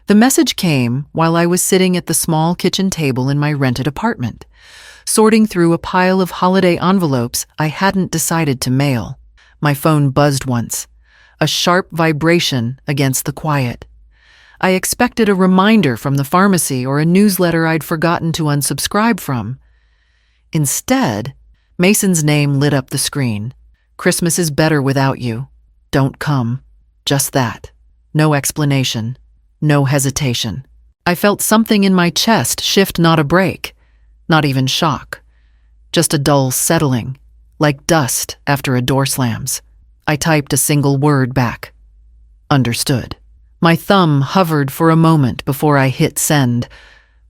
The message came while I was sitting at the small kitchen table in my rented apartment, sorting through a pile of holiday envelopes I hadn't decided to mail. My phone buzzed once, a sharp vibration against the quiet. I expected a reminder from the pharmacy or a newsletter I'd forgotten to unsubscribe from. Instead, Mason's name lit up the screen. "Christmas is better without you. Don't come." Just that. No explanation. No hesitation. I felt something in my chest shift, not a break. Not even shock. Just a dull settling, like dust after a door slams. I typed a single word back. Understood. My thumb hovered for a moment before I hit send,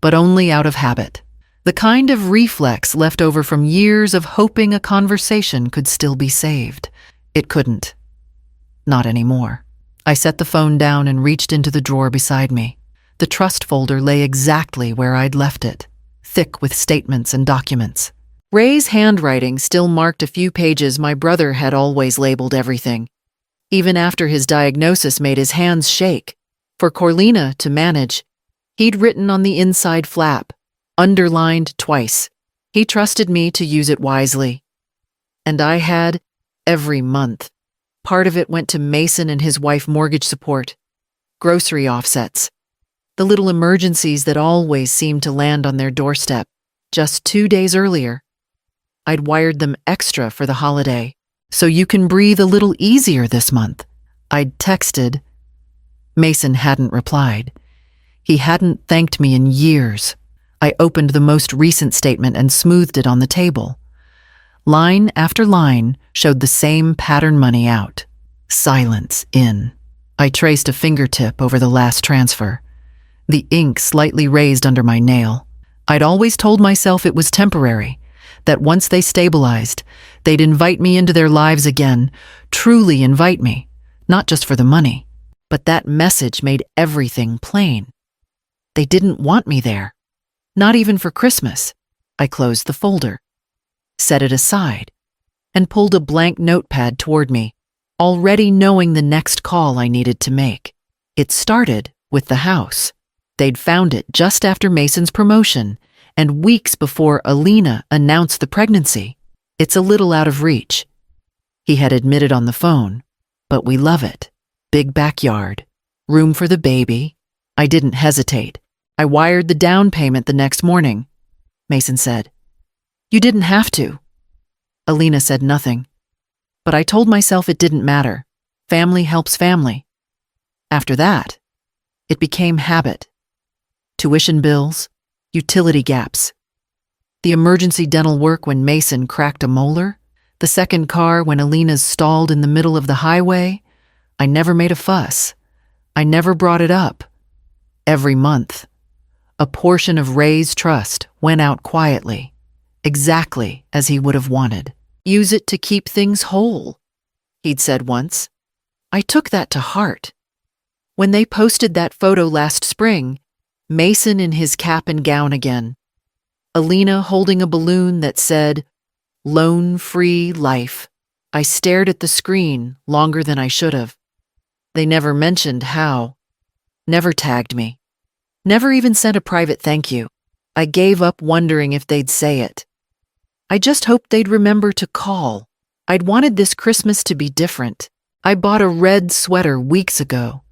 but only out of habit. The kind of reflex left over from years of hoping a conversation could still be saved. It couldn't. Not anymore. I set the phone down and reached into the drawer beside me. The trust folder lay exactly where I'd left it, thick with statements and documents. Ray's handwriting still marked a few pages my brother had always labeled everything. Even after his diagnosis made his hands shake. For Corlina to manage, he'd written on the inside flap, underlined twice. He trusted me to use it wisely. And I had, every month. Part of it went to Mason and his wife mortgage support, grocery offsets, the little emergencies that always seemed to land on their doorstep. Just 2 days earlier, I'd wired them extra for the holiday, so you can breathe a little easier this month. I'd texted. Mason hadn't replied. He hadn't thanked me in years. I opened the most recent statement and smoothed it on the table. Line after line showed the same pattern: money out, silence in. I traced a fingertip over the last transfer, the ink slightly raised under my nail. I'd always told myself it was temporary, that once they stabilized, they'd invite me into their lives again, truly invite me, not just for the money. But that message made everything plain. They didn't want me there, not even for Christmas. I closed the folder, set it aside, and pulled a blank notepad toward me, already knowing the next call I needed to make. It started with the house. They'd found it just after Mason's promotion and weeks before Alina announced the pregnancy. It's a little out of reach, he had admitted on the phone, but we love it. Big backyard, room for the baby. I didn't hesitate. I wired the down payment the next morning. Mason said, "You didn't have to." Alina said nothing, but I told myself it didn't matter. Family helps family. After that, it became habit. Tuition bills, utility gaps. The emergency dental work when Mason cracked a molar, the second car when Alina's stalled in the middle of the highway. I never made a fuss. I never brought it up. Every month, a portion of Ray's trust went out quietly, exactly as he would have wanted. "Use it to keep things whole," he'd said once. I took that to heart. When they posted that photo last spring, Mason in his cap and gown again, Alina holding a balloon that said, "Loan-free life," I stared at the screen longer than I should have. They never mentioned how, never tagged me, never even sent a private thank you. I gave up wondering if they'd say it. I just hoped they'd remember to call. I'd wanted this Christmas to be different. I bought a red sweater weeks ago.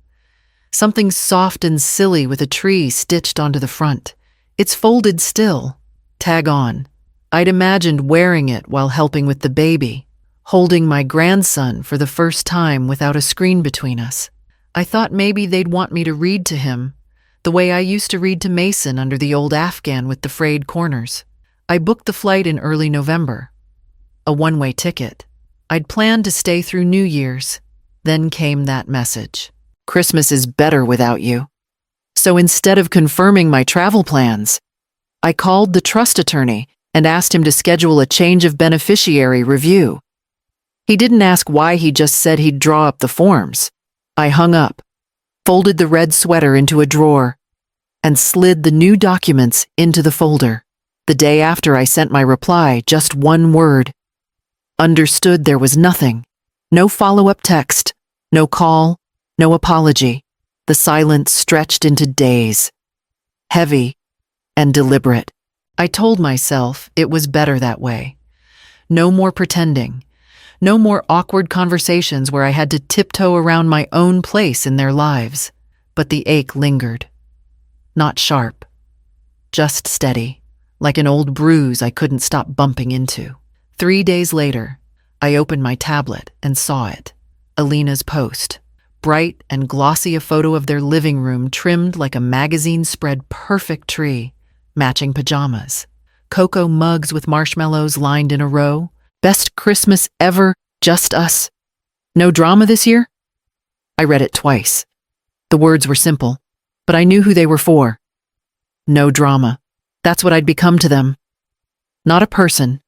Something soft and silly with a tree stitched onto the front. It's folded still. Tag on. I'd imagined wearing it while helping with the baby, holding my grandson for the first time without a screen between us. I thought maybe they'd want me to read to him, the way I used to read to Mason under the old Afghan with the frayed corners. I booked the flight in early November. A one-way ticket. I'd planned to stay through New Year's. Then came that message. "Christmas is better without you." So instead of confirming my travel plans, I called the trust attorney and asked him to schedule a change of beneficiary review. He didn't ask why, he just said he'd draw up the forms. I hung up, folded the red sweater into a drawer, and slid the new documents into the folder. The day after I sent my reply, just one word. Understood. There was nothing. No follow-up text, no call, no apology. The silence stretched into days, heavy and deliberate. I told myself it was better that way. No more pretending. No more awkward conversations where I had to tiptoe around my own place in their lives. But the ache lingered. Not sharp, just steady, like an old bruise I couldn't stop bumping into. 3 days later, I opened my tablet and saw it. Alina's post. Bright and glossy, a photo of their living room trimmed like a magazine spread perfect tree, matching pajamas. Cocoa mugs with marshmallows lined in a row. Best Christmas ever, just us. No drama this year? I read it twice. The words were simple, but I knew who they were for. No drama. That's what I'd become to them. Not a person.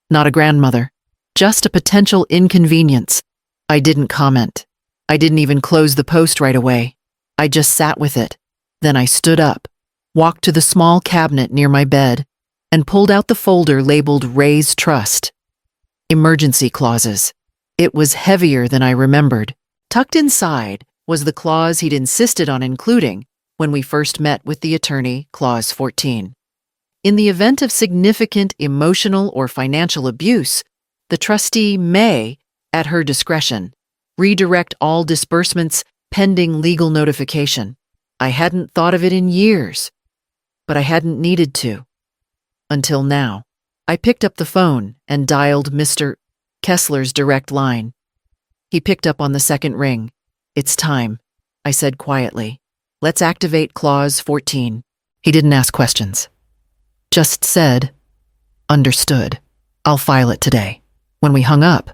Not a grandmother. Just a potential inconvenience. I didn't comment. I didn't even close the post right away. I just sat with it. Then I stood up, walked to the small cabinet near my bed, and pulled out the folder labeled Ray's Trust. Emergency clauses. It was heavier than I remembered. Tucked inside was the clause he'd insisted on including when we first met with the attorney, Clause 14. In the event of significant emotional or financial abuse, the trustee may, at her discretion, redirect all disbursements pending legal notification. I hadn't thought of it in years, but I hadn't needed to. Until now. I picked up the phone and dialed Mr. Kessler's direct line. He picked up on the second ring. It's time, I said quietly. Let's activate Clause 14. He didn't ask questions. Just said, understood. I'll file it today. When we hung up,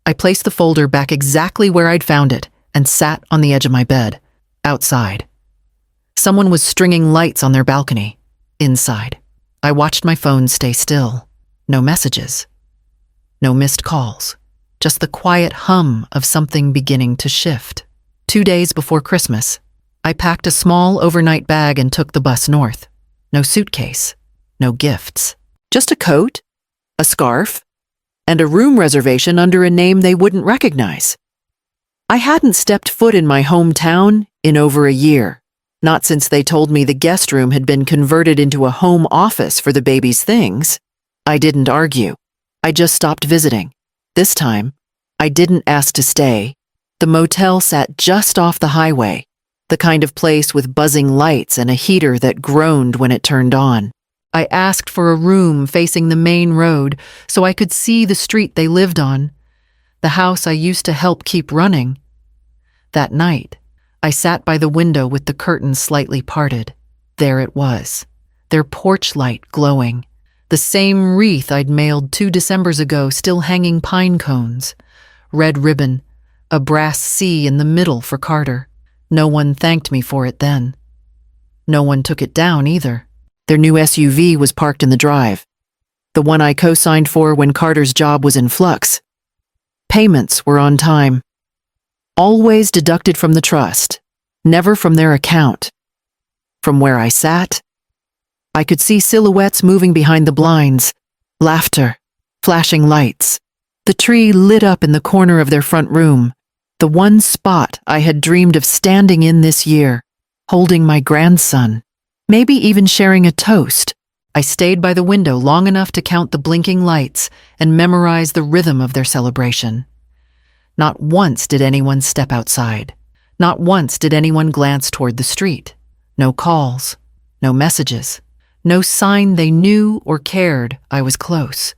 I placed the folder back exactly where I'd found it and sat on the edge of my bed, outside. Someone was stringing lights on their balcony, inside. I watched my phone stay still. No messages. No missed calls. Just the quiet hum of something beginning to shift. 2 days before Christmas, I packed a small overnight bag and took the bus north. No suitcase. No gifts. Just a coat, a scarf, and a room reservation under a name they wouldn't recognize. I hadn't stepped foot in my hometown in over a year. Not since they told me the guest room had been converted into a home office for the baby's things. I didn't argue. I just stopped visiting. This time, I didn't ask to stay. The motel sat just off the highway, the kind of place with buzzing lights and a heater that groaned when it turned on. I asked for a room facing the main road so I could see the street they lived on, the house I used to help keep running. That night, I sat by the window with the curtains slightly parted. There it was, their porch light glowing. The same wreath I'd mailed 2 Decembers ago still hanging pine cones. Red ribbon, a brass C in the middle for Carter. No one thanked me for it then. No one took it down either. Their new SUV was parked in the drive. The one I co-signed for when Carter's job was in flux. Payments were on time. Always deducted from the trust, never from their account. From where I sat, I could see silhouettes moving behind the blinds, laughter, flashing lights. The tree lit up in the corner of their front room, the one spot I had dreamed of standing in this year, holding my grandson, maybe even sharing a toast. I stayed by the window long enough to count the blinking lights and memorize the rhythm of their celebration. Not once did anyone step outside. Not once did anyone glance toward the street. No calls, no messages, no sign they knew or cared I was close.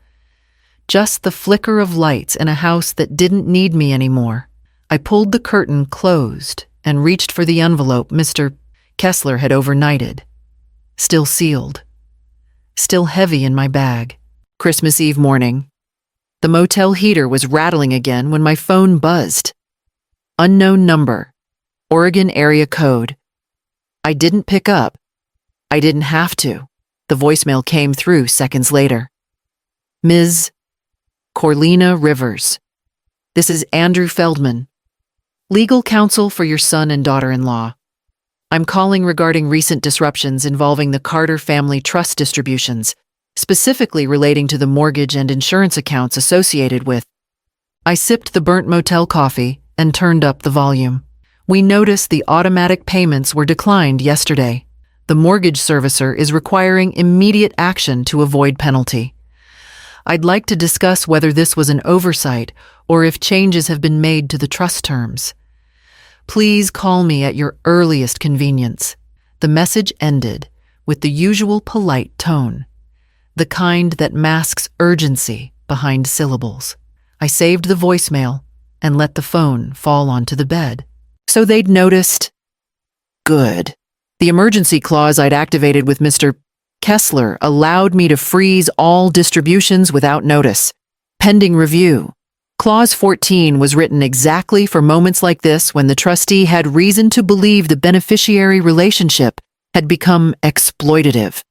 Just the flicker of lights in a house that didn't need me anymore. I pulled the curtain closed and reached for the envelope Mr. Kessler had overnighted. Still sealed. Still heavy in my bag. Christmas Eve morning. The motel heater was rattling again when my phone buzzed. Unknown number. Oregon area code. I didn't pick up. I didn't have to. The voicemail came through seconds later. Ms. Corlina Rivers. This is Andrew Feldman, legal counsel for your son and daughter-in-law. I'm calling regarding recent disruptions involving the Carter family trust distributions, specifically relating to the mortgage and insurance accounts associated with. I sipped the burnt motel coffee and turned up the volume. We noticed the automatic payments were declined yesterday. The mortgage servicer is requiring immediate action to avoid penalty. I'd like to discuss whether this was an oversight or if changes have been made to the trust terms. Please call me at your earliest convenience. The message ended with the usual polite tone, the kind that masks urgency behind syllables. I saved the voicemail and let the phone fall onto the bed. So they'd noticed. Good. The emergency clause I'd activated with Mr. Kessler allowed me to freeze all distributions without notice, pending review. Clause 14 was written exactly for moments like this when the trustee had reason to believe the beneficiary relationship had become exploitative,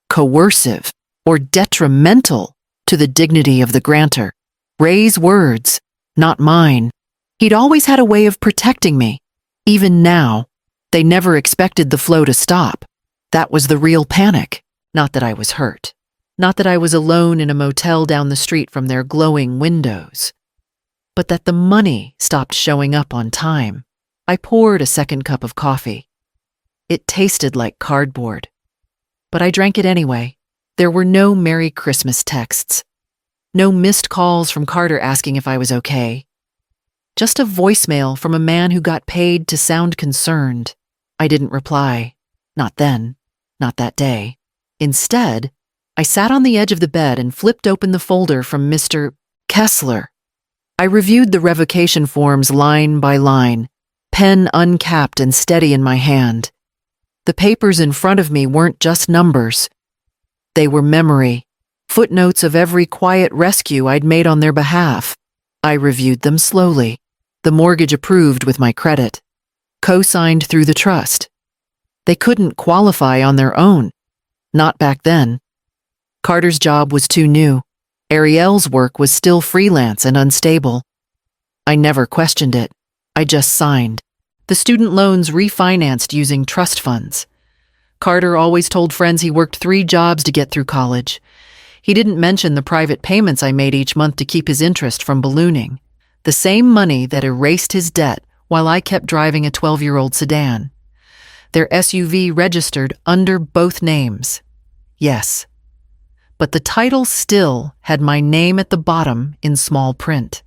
coercive, or detrimental to the dignity of the grantor. Ray's words, not mine. He'd always had a way of protecting me. Even now, they never expected the flow to stop. That was the real panic. Not that I was hurt. Not that I was alone in a motel down the street from their glowing windows. But that the money stopped showing up on time. I poured a second cup of coffee. It tasted like cardboard. But I drank it anyway. There were no Merry Christmas texts. No missed calls from Carter asking if I was okay. Just a voicemail from a man who got paid to sound concerned. I didn't reply. Not then. Not that day. Instead, I sat on the edge of the bed and flipped open the folder from Mr. Kessler. I reviewed the revocation forms line by line, pen uncapped and steady in my hand. The papers in front of me weren't just numbers. They were memory, footnotes of every quiet rescue I'd made on their behalf. I reviewed them slowly. The mortgage approved with my credit, co-signed through the trust. They couldn't qualify on their own. Not back then. Carter's job was too new. Ariel's work was still freelance and unstable. I never questioned it. I just signed. The student loans refinanced using trust funds. Carter always told friends he worked 3 jobs to get through college. He didn't mention the private payments I made each month to keep his interest from ballooning. The same money that erased his debt while I kept driving a 12-year-old sedan. Their SUV registered under both names. Yes. But the title still had my name at the bottom in small print.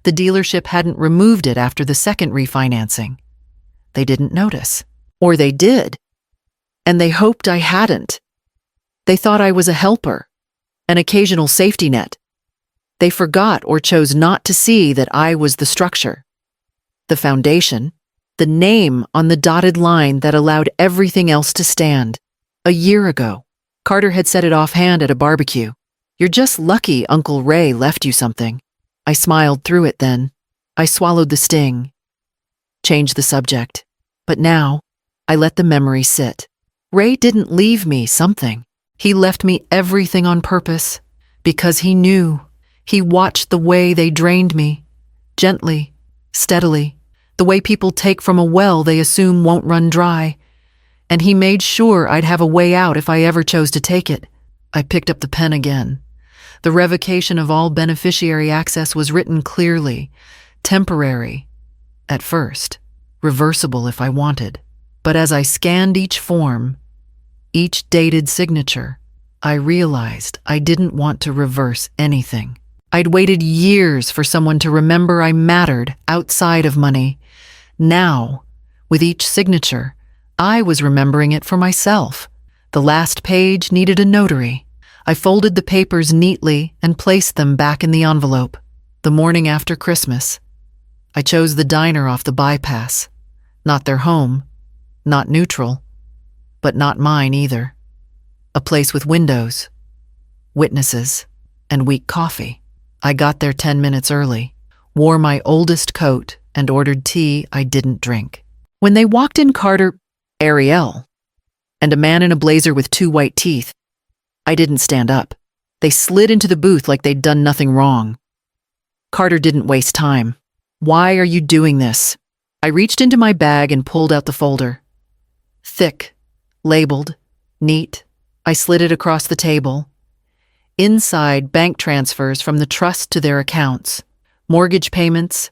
The dealership hadn't removed it after the second refinancing. They didn't notice. Or they did. And they hoped I hadn't. They thought I was a helper, an occasional safety net. They forgot or chose not to see that I was the structure, the foundation, the name on the dotted line that allowed everything else to stand. A year ago, Carter had said it offhand at a barbecue. "You're just lucky Uncle Ray left you something." I smiled through it then. I swallowed the sting. Changed the subject. But now, I let the memory sit. Ray didn't leave me something. He left me everything on purpose. Because he knew. He watched the way they drained me. Gently, steadily. The way people take from a well they assume won't run dry. And he made sure I'd have a way out if I ever chose to take it. I picked up the pen again. The revocation of all beneficiary access was written clearly. Temporary, at first. Reversible if I wanted. But as I scanned each form, each dated signature, I realized I didn't want to reverse anything. I'd waited years for someone to remember I mattered outside of money. Now, with each signature, I was remembering it for myself. The last page needed a notary. I folded the papers neatly and placed them back in the envelope. The morning after Christmas, I chose the diner off the bypass. Not their home, not neutral, but not mine either. A place with windows, witnesses, and weak coffee. I got there 10 minutes early, wore my oldest coat, and ordered tea I didn't drink. When they walked in, Carter, Ariel, and a man in a blazer with 2 white teeth, I didn't stand up. They slid into the booth like they'd done nothing wrong. Carter didn't waste time. "Why are you doing this?" I reached into my bag and pulled out the folder. Thick, labeled, neat. I slid it across the table. Inside, bank transfers from the trust to their accounts, mortgage payments,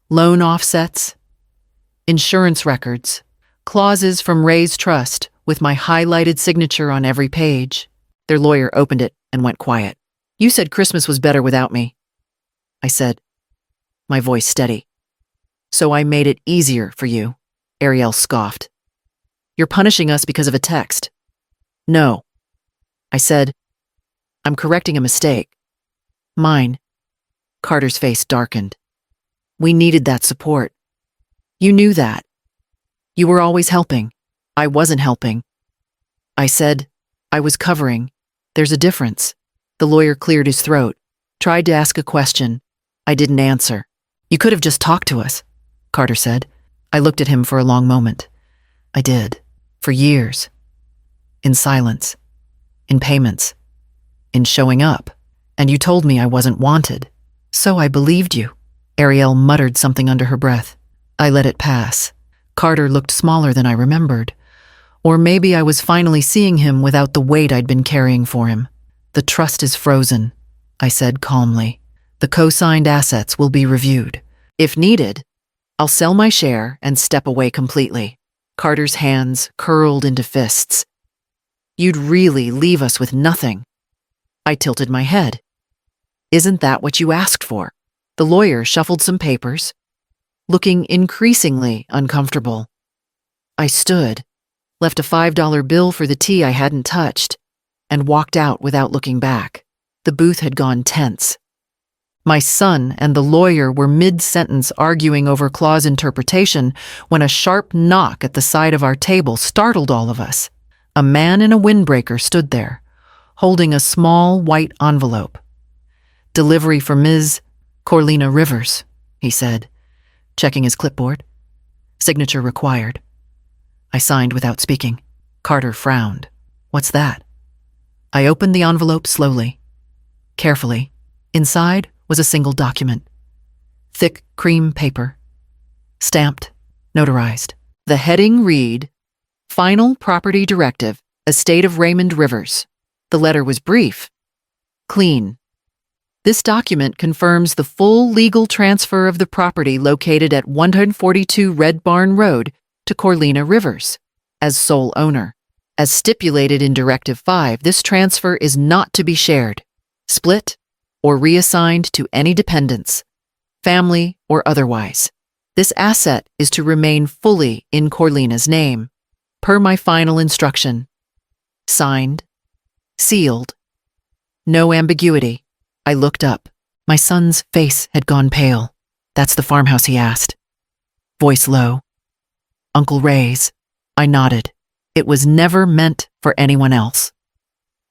loan offsets, insurance records, clauses from Ray's trust with my highlighted signature on every page. Their lawyer opened it and went quiet. "You said Christmas was better without me," I said, my voice steady. "So I made it easier for you," Ariel scoffed. "You're punishing us because of a text." "No," I said. "I'm correcting a mistake. Mine." Carter's face darkened. "We needed that support. You knew that. You were always helping. I wasn't helping." I said, "I was covering. There's a difference." The lawyer cleared his throat, tried to ask a question. I didn't answer. "You could have just talked to us," Carter said. I looked at him for a long moment. I did. For years. In silence. In payments. In showing up. And you told me I wasn't wanted. So I believed you. Ariel muttered something under her breath. I let it pass. Carter looked smaller than I remembered. Or maybe I was finally seeing him without the weight I'd been carrying for him. "The trust is frozen," I said calmly. "The co-signed assets will be reviewed. If needed, I'll sell my share and step away completely." Carter's hands curled into fists. "You'd really leave us with nothing." I tilted my head. "Isn't that what you asked for?" The lawyer shuffled some papers, looking increasingly uncomfortable. I stood, left a $5 bill for the tea I hadn't touched, and walked out without looking back. The booth had gone tense. My son and the lawyer were mid-sentence arguing over clause interpretation when a sharp knock at the side of our table startled all of us. A man in a windbreaker stood there, holding a small white envelope. "Delivery for Ms. Corlina Rivers," he said, checking his clipboard. "Signature required." I signed without speaking. Carter frowned. "What's that?" I opened the envelope slowly, carefully. Inside was a single document. Thick cream paper. Stamped, notarized. The heading read, "Final Property Directive, Estate of Raymond Rivers." The letter was brief, clean. "This document confirms the full legal transfer of the property located at 142 Red Barn Road to Corlina Rivers as sole owner. As stipulated in Directive 5, this transfer is not to be shared, split, or reassigned to any dependents, family or otherwise. This asset is to remain fully in Corlina's name, per my final instruction. Signed, sealed, no ambiguity." I looked up. My son's face had gone pale. "That's the farmhouse?" he asked. Voice low. "Uncle Ray's." I nodded. "It was never meant for anyone else."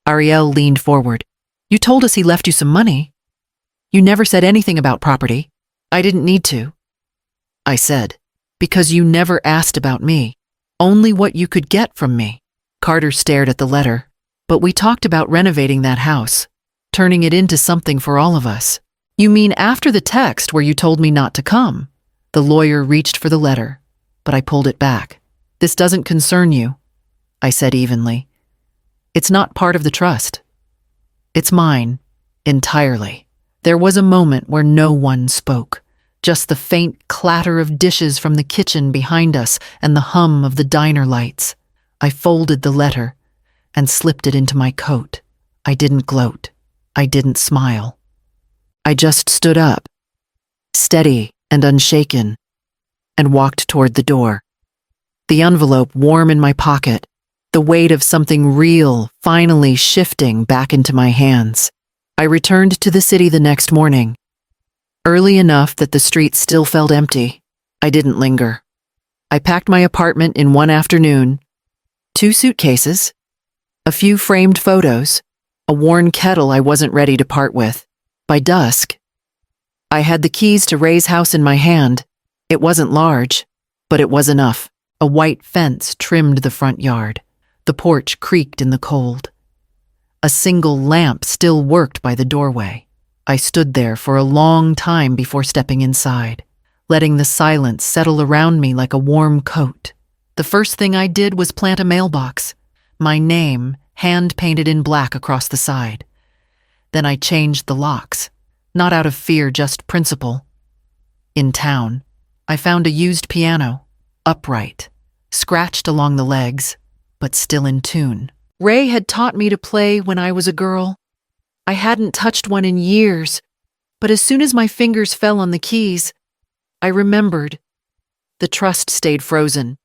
Ariel leaned forward. "You told us he left you some money. You never said anything about property." "I didn't need to," I said, "because you never asked about me, only what you could get from me." Carter stared at the letter. "But we talked about renovating that house, turning it into something for all of us." "You mean after the text where you told me not to come?" The lawyer reached for the letter, but I pulled it back. "This doesn't concern you," I said evenly. "It's not part of the trust. It's mine, entirely." There was a moment where no one spoke, just the faint clatter of dishes from the kitchen behind us and the hum of the diner lights. I folded the letter and slipped it into my coat. I didn't gloat. I didn't smile. I just stood up, steady and unshaken, and walked toward the door. The envelope warm in my pocket, the weight of something real finally shifting back into my hands. I returned to the city the next morning, early enough that the streets still felt empty. I didn't linger. I packed my apartment in one afternoon, 2 suitcases, a few framed photos, a worn kettle I wasn't ready to part with. By dusk, I had the keys to Ray's house in my hand. It wasn't large, but it was enough. A white fence trimmed the front yard. The porch creaked in the cold. A single lamp still worked by the doorway. I stood there for a long time before stepping inside, letting the silence settle around me like a warm coat. The first thing I did was plant a mailbox, my name hand-painted in black across the side. Then I changed the locks, not out of fear, just principle. In town, I found a used piano, upright, scratched along the legs, but still in tune. Ray had taught me to play when I was a girl. I hadn't touched one in years, but as soon as my fingers fell on the keys, I remembered. The trust stayed frozen.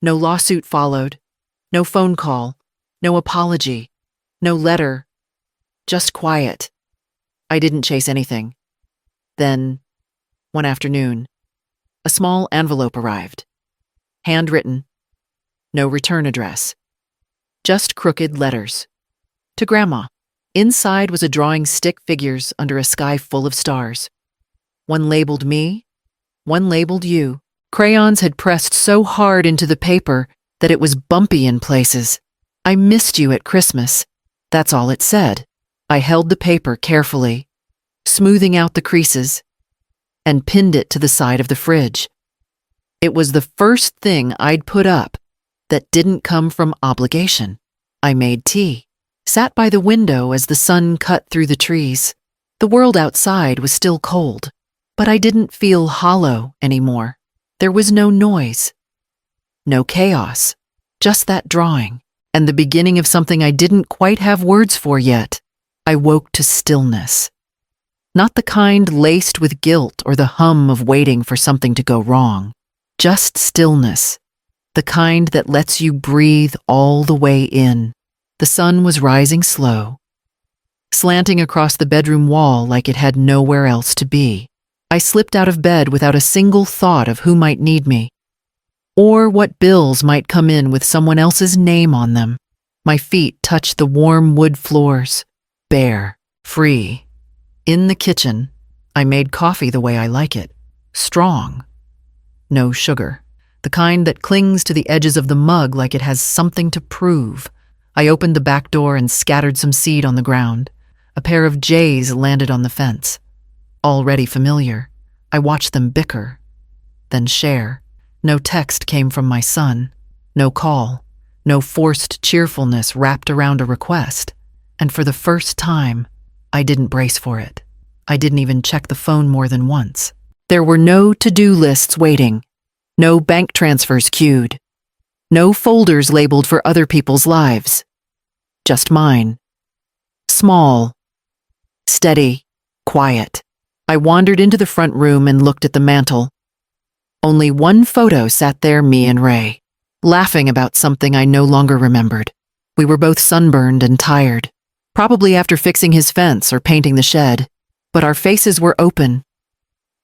No lawsuit followed. No phone call. No apology. No letter. Just quiet. I didn't chase anything. Then, one afternoon, a small envelope arrived. Handwritten. No return address. Just crooked letters. To Grandma. Inside was a drawing stick figures under a sky full of stars. One labeled me, one labeled you. Crayons had pressed so hard into the paper that it was bumpy in places. I missed you at Christmas. That's all it said. I held the paper carefully, smoothing out the creases, and pinned it to the side of the fridge. It was the first thing I'd put up that didn't come from obligation. I made tea, sat by the window as the sun cut through the trees. The world outside was still cold, but I didn't feel hollow anymore. There was no noise, no chaos, just that drawing, and the beginning of something I didn't quite have words for yet. I woke to stillness. Not the kind laced with guilt or the hum of waiting for something to go wrong. Just stillness, the kind that lets you breathe all the way in. The sun was rising slow, slanting across the bedroom wall like it had nowhere else to be. I slipped out of bed without a single thought of who might need me, or what bills might come in with someone else's name on them. My feet touched the warm wood floors, bare, free. In the kitchen, I made coffee the way I like it, strong. No sugar, the kind that clings to the edges of the mug like it has something to prove. I opened the back door and scattered some seed on the ground. A pair of jays landed on the fence. Already familiar, I watched them bicker, then share. No text came from my son, no call, no forced cheerfulness wrapped around a request. And for the first time, I didn't brace for it. I didn't even check the phone more than once. There were no to-do lists waiting, no bank transfers queued, no folders labeled for other people's lives. Just mine. Small, steady, quiet. I wandered into the front room and looked at the mantel. Only one photo sat there, me and Ray, laughing about something I no longer remembered. We were both sunburned and tired, probably after fixing his fence or painting the shed, but our faces were open,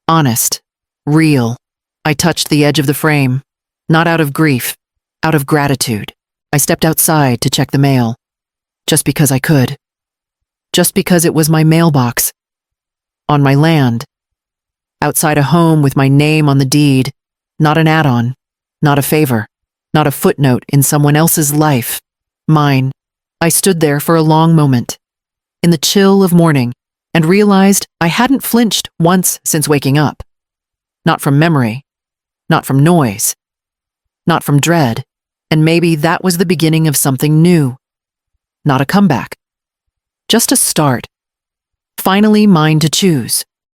honest, real. I touched the edge of the frame, not out of grief, out of gratitude. I stepped outside to check the mail, just because I could, just because it was my mailbox. On my land, outside a home with my name on the deed, not an add-on, not a favor, not a footnote in someone else's life, mine. I stood there for a long moment, in the chill of morning, and realized I hadn't flinched once since waking up. Not from memory, not from noise, not from dread, and maybe that was the beginning of something new. Not a comeback, just a start. Finally mine to choose.